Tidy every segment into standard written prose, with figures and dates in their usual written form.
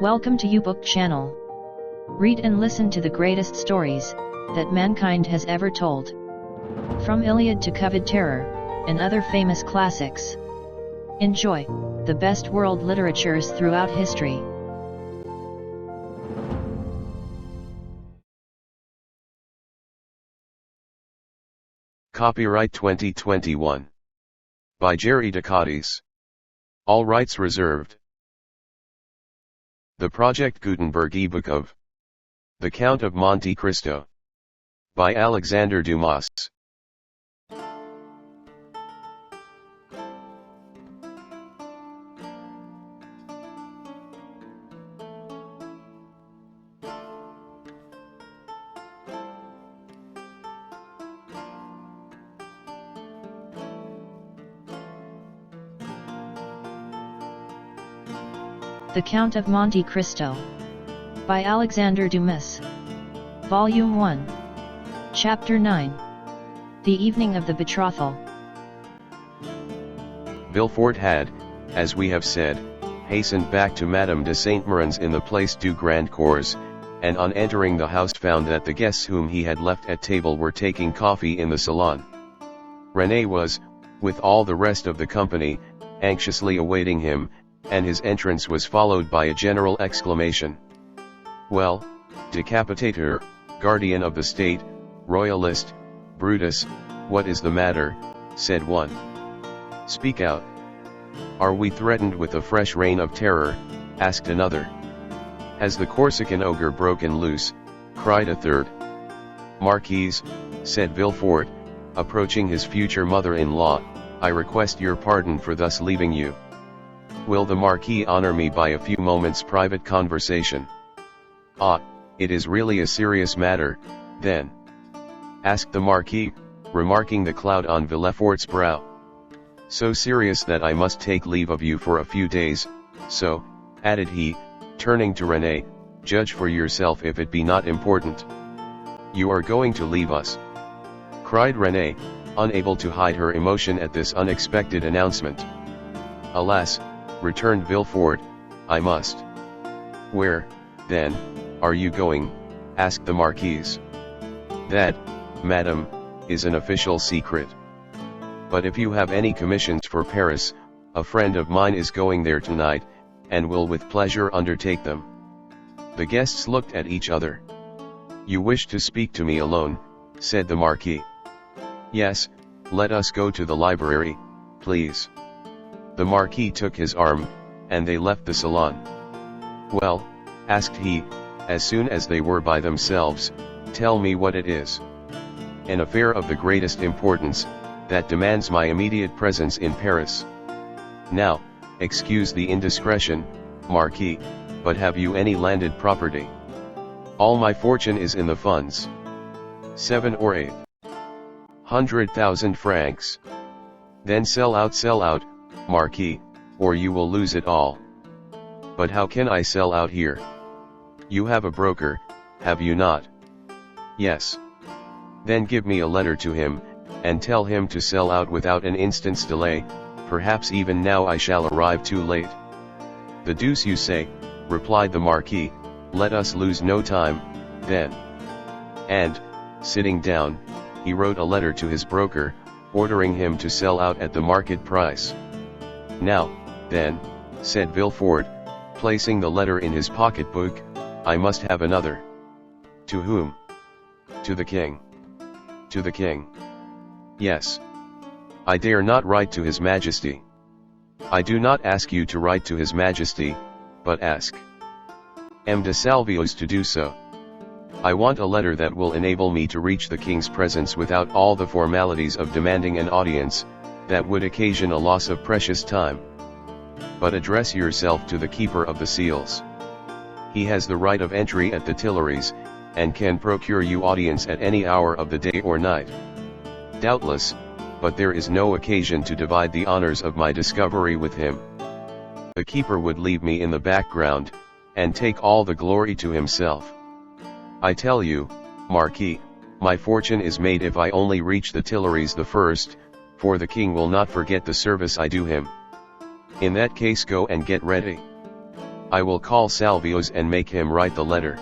Welcome to YouBook channel. Read and listen to the greatest stories that mankind has ever told. From Iliad to Coveted Terror, and other famous classics. Enjoy the best world literatures throughout history. Copyright 2021. By Jerry Ducatis. All rights reserved. The Project Gutenberg ebook of The Count of Monte Cristo. By Alexandre Dumas. The Count of Monte Cristo. By Alexandre Dumas. Volume 1. Chapter 9. The Evening of the Betrothal. Villefort had, as we have said, hastened back to Madame de Saint-Méran's in the Place du Grand Cours, and on entering the house found that the guests whom he had left at table were taking coffee in the salon. René was, with all the rest of the company, anxiously awaiting him, and his entrance was followed by a general exclamation. "Well, decapitator, guardian of the state, royalist, Brutus, what is the matter?" said one. "Speak out." "Are we threatened with a fresh reign of terror?" asked another. "Has the Corsican ogre broken loose?" cried a third. "Marquise," said Villefort, approaching his future mother-in-law, "I request your pardon for thus leaving you. Will the Marquis honor me by a few moments' private conversation?" "Ah, it is really a serious matter, then?" asked the Marquis, remarking the cloud on Villefort's brow. "So serious that I must take leave of you for a few days, so," added he, turning to René, "judge for yourself if it be not important." "You are going to leave us?" cried René, unable to hide her emotion at this unexpected announcement. "Alas," returned Villefort, "I must." "Where, then, are you going?" asked the Marquise. "That, madame, is an official secret. But if you have any commissions for Paris, a friend of mine is going there tonight, and will with pleasure undertake them." The guests looked at each other. "You wish to speak to me alone," said the Marquis. "Yes, let us go to the library, please." The Marquis took his arm, and they left the salon. "Well," asked he, as soon as they were by themselves, "tell me what it is." "An affair of the greatest importance, that demands my immediate presence in Paris. Now, excuse the indiscretion, Marquis, but have you any landed property?" "All my fortune is in the funds. 7 or 800,000 francs. "Then sell out, Marquis, or you will lose it all." "But how can I sell out here?" "You have a broker, have you not?" "Yes." "Then give me a letter to him, and tell him to sell out without an instant's delay, perhaps even now I shall arrive too late." "The deuce you say," replied the Marquis, "let us lose no time, then." And, sitting down, he wrote a letter to his broker, ordering him to sell out at the market price. "Now, then," said Villefort, placing the letter in his pocketbook, "I must have another." "To whom?" "To the king." "To the king?" "Yes. I dare not write to his majesty." "I do not ask you to write to his majesty, but ask M. de Salvios to do so. I want a letter that will enable me to reach the king's presence without all the formalities of demanding an audience, that would occasion a loss of precious time. But address yourself to the keeper of the seals. He has the right of entry at the Tuileries, and can procure you audience at any hour of the day or night." "Doubtless, but there is no occasion to divide the honors of my discovery with him. The keeper would leave me in the background, and take all the glory to himself. I tell you, Marquis, my fortune is made if I only reach the Tuileries the first, for the king will not forget the service I do him." "In that case go and get ready." I will call Salvios and make him write the letter.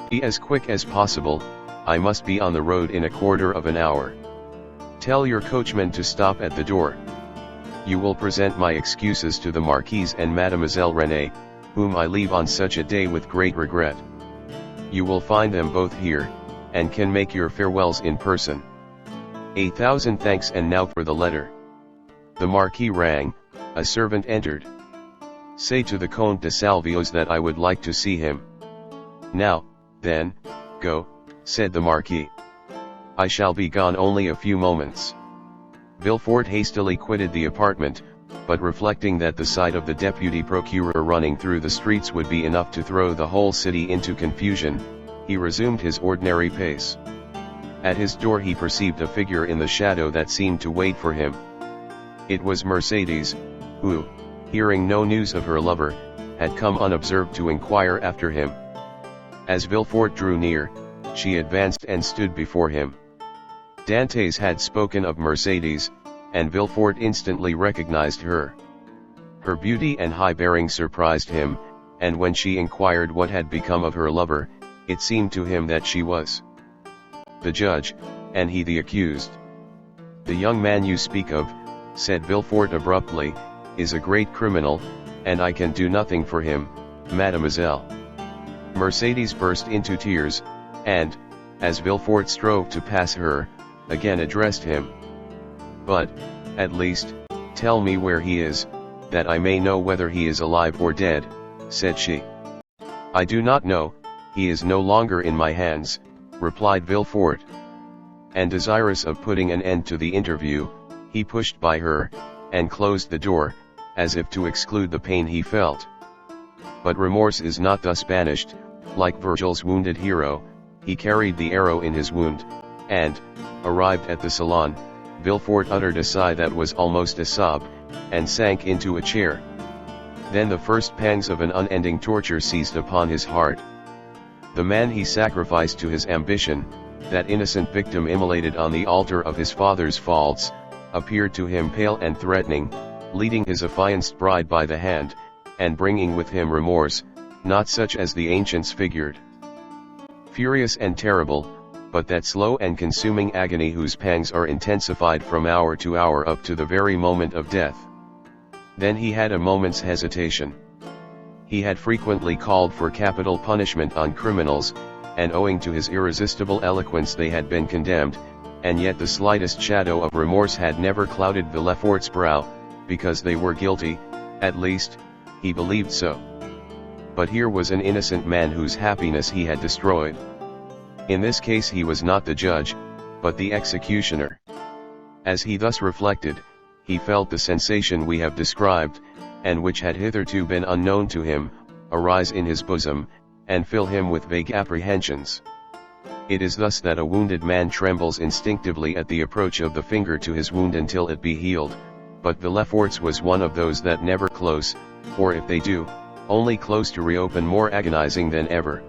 Be as quick as possible, I must be on the road in a quarter of an hour. Tell your coachman to stop at the door. You will present my excuses to the Marquise and Mademoiselle Renée, whom I leave on such a day with great regret. You will find them both here, and can make your farewells in person. 1,000 thanks, and now for the letter. The Marquis rang, a servant entered. Say to the Comte de Salvios that I would like to see him. Now, then, go, said the Marquis. I shall be gone only a few moments. Villefort hastily quitted the apartment, but reflecting that the sight of the deputy procureur running through the streets would be enough to throw the whole city into confusion, he resumed his ordinary pace. At his door he perceived a figure in the shadow that seemed to wait for him. It was Mercedes, who, hearing no news of her lover, had come unobserved to inquire after him. As Villefort drew near, she advanced and stood before him. Dantes had spoken of Mercedes, and Villefort instantly recognized her. Her beauty and high bearing surprised him, and when she inquired what had become of her lover, it seemed to him that she was the judge, and he the accused. The young man you speak of, said Villefort abruptly, is a great criminal, and I can do nothing for him, mademoiselle. Mercedes burst into tears, and, as Villefort strove to pass her, again addressed him. But, at least, tell me where he is, that I may know whether he is alive or dead, said she. I do not know, he is no longer in my hands, replied Villefort. And desirous of putting an end to the interview, he pushed by her, and closed the door, as if to exclude the pain he felt. But remorse is not thus banished. Like Virgil's wounded hero, he carried the arrow in his wound, and, arrived at the salon, Villefort uttered a sigh that was almost a sob, and sank into a chair. Then the first pangs of an unending torture seized upon his heart. The man he sacrificed to his ambition, that innocent victim immolated on the altar of his father's faults, appeared to him pale and threatening, leading his affianced bride by the hand, and bringing with him remorse, not such as the ancients figured. Furious and terrible, but that slow and consuming agony whose pangs are intensified from hour to hour up to the very moment of death. Then he had a moment's hesitation. He had frequently called for capital punishment on criminals, and owing to his irresistible eloquence they had been condemned, and yet the slightest shadow of remorse had never clouded Villefort's brow, because they were guilty, at least, he believed so. But here was an innocent man whose happiness he had destroyed. In this case he was not the judge, but the executioner. As he thus reflected, he felt the sensation we have described, and which had hitherto been unknown to him, arise in his bosom, and fill him with vague apprehensions. It is thus that a wounded man trembles instinctively at the approach of the finger to his wound until it be healed, but Villefort's was one of those that never close, or if they do, only close to reopen more agonizing than ever.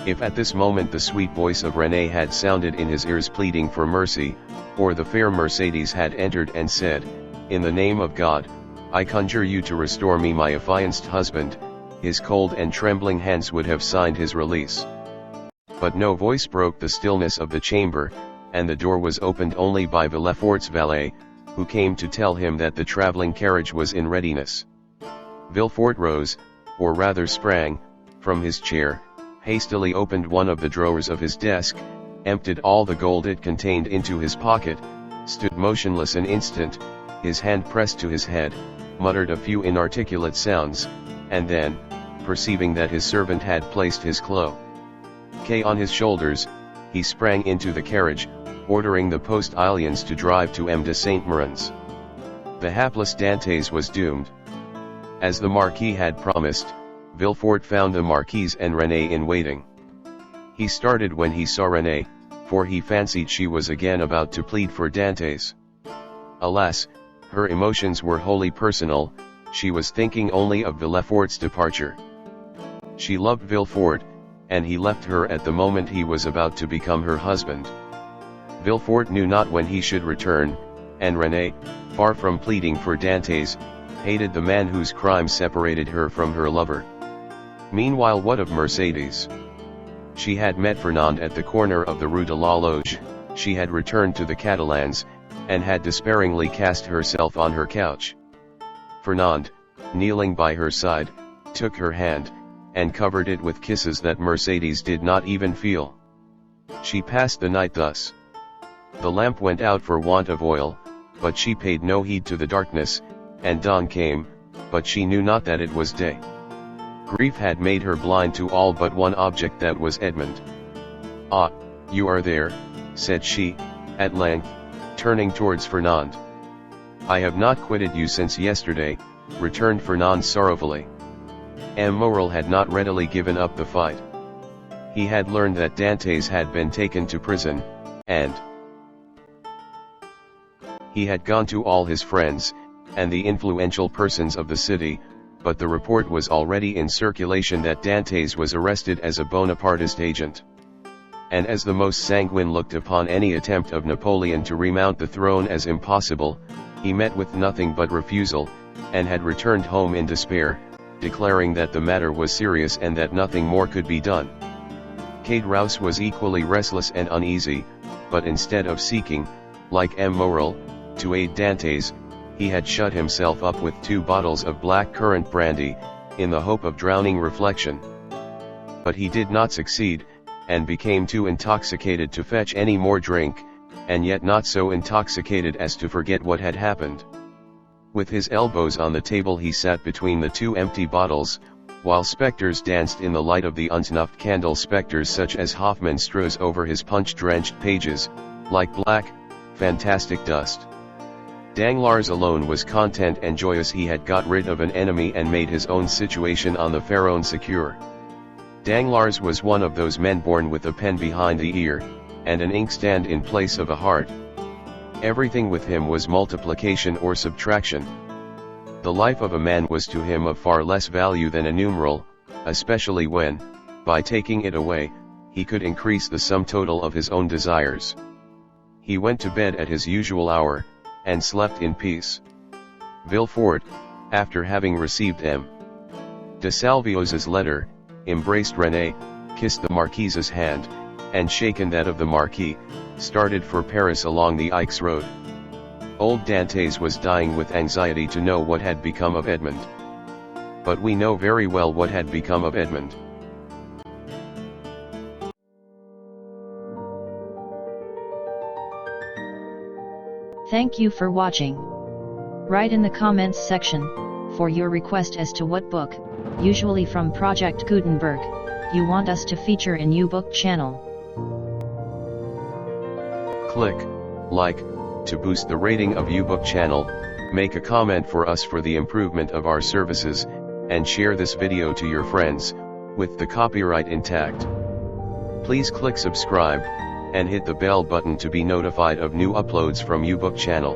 If at this moment the sweet voice of Renée had sounded in his ears pleading for mercy, or the fair Mercedes had entered and said, "In the name of God, I conjure you to restore me my affianced husband," his cold and trembling hands would have signed his release. But no voice broke the stillness of the chamber, and the door was opened only by Villefort's valet, who came to tell him that the traveling carriage was in readiness. Villefort rose, or rather sprang, from his chair, hastily opened one of the drawers of his desk, emptied all the gold it contained into his pocket, stood motionless an instant, his hand pressed to his head, muttered a few inarticulate sounds, and then, perceiving that his servant had placed his cloak on his shoulders, he sprang into the carriage, ordering the postilions to drive to M. de Saint-Méran's. The hapless Dantes was doomed. As the Marquis had promised, Villefort found the Marquise and Renée in waiting. He started when he saw Renée, for he fancied she was again about to plead for Dantes. Alas, her emotions were wholly personal, she was thinking only of Villefort's departure. She loved Villefort, and he left her at the moment he was about to become her husband. Villefort knew not when he should return, and Renée, far from pleading for Dantes, hated the man whose crime separated her from her lover. Meanwhile, what of Mercedes? She had met Fernand at the corner of the Rue de la Loge, she had returned to the Catalans, and had despairingly cast herself on her couch. Fernand, kneeling by her side, took her hand, and covered it with kisses that Mercedes did not even feel. She passed the night thus. The lamp went out for want of oil, but she paid no heed to the darkness, and dawn came, but she knew not that it was day. Grief had made her blind to all but one object, that was Edmond. "Ah, you are there," said she, at length, turning towards Fernand. "I have not quitted you since yesterday," returned Fernand sorrowfully. M. Morel had not readily given up the fight. He had learned that Dantes had been taken to prison, and he had gone to all his friends, and the influential persons of the city, but the report was already in circulation that Dantes was arrested as a Bonapartist agent. And as the most sanguine looked upon any attempt of Napoleon to remount the throne as impossible, he met with nothing but refusal, and had returned home in despair, declaring that the matter was serious and that nothing more could be done. Caderousse was equally restless and uneasy, but instead of seeking, like M. Morel, to aid Dantes, he had shut himself up with 2 bottles of black currant brandy, in the hope of drowning reflection. But he did not succeed, and became too intoxicated to fetch any more drink, and yet not so intoxicated as to forget what had happened. With his elbows on the table he sat between the 2 empty bottles, while spectres danced in the light of the unsnuffed candle, spectres such as Hoffmann strews over his punch-drenched pages, like black, fantastic dust. Danglars alone was content and joyous. He had got rid of an enemy and made his own situation on the Pharaon secure. Danglars was one of those men born with a pen behind the ear, and an inkstand in place of a heart. Everything with him was multiplication or subtraction. The life of a man was to him of far less value than a numeral, especially when, by taking it away, he could increase the sum total of his own desires. He went to bed at his usual hour, and slept in peace. Villefort, after having received M. de Salvios's letter, embraced Renée, kissed the Marquise's hand, and shaken that of the Marquis, started for Paris along the Aix road. Old Dantes was dying with anxiety to know what had become of Edmond. But we know very well what had become of Edmond. Thank you for watching. Write in the comments section for your request as to what book, usually from Project Gutenberg, you want us to feature in YouBook channel. Click like to boost the rating of YouBook channel, make a comment for us for the improvement of our services, and share this video to your friends, with the copyright intact. Please click subscribe, and hit the bell button to be notified of new uploads from YouBook channel.